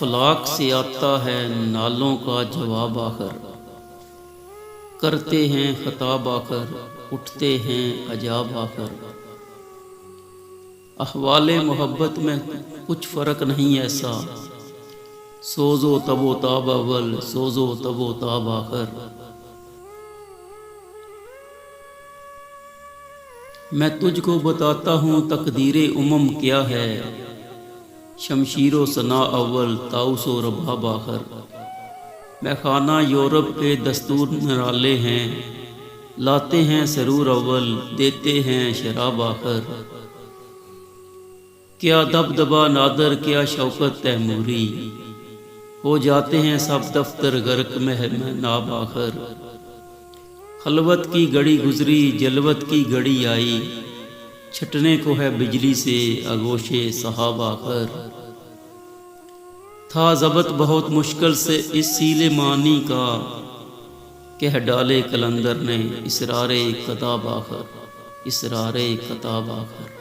अफलाक से आता है नालों का जवाब आकर, करते हैं खताब आकर, उठते हैं अजाब आकर। अहवाले मोहब्बत में कुछ फ़र्क नहीं ऐसा, सोजो तबो ताब अव्वल, सोजो तबो ताब आखिर। मैं तुझको बताता हूँ तकदीरे उमम क्या है, शमशीरो सना अव्वल ताउसो रबाब आखिर। मैं खाना यूरोप के दस्तूर निराले हैं, लाते हैं सरूर अव्वल, देते हैं शराब आखिर। क्या दबदबा नादर, क्या शौकत तैमूरी, हो जाते हैं सब दफ्तर गर्क में नाब आखिर। खलवत की घड़ी गुजरी, जलवत की घड़ी आई, छटने को है बिजली से आगोशे सहाब आखिर। था ज़ब्त बहुत मुश्किल से इस सीले मानी का, कह डाले कलंदर ने इसरारे कताब आखिर, इसरारे कताब आखिर।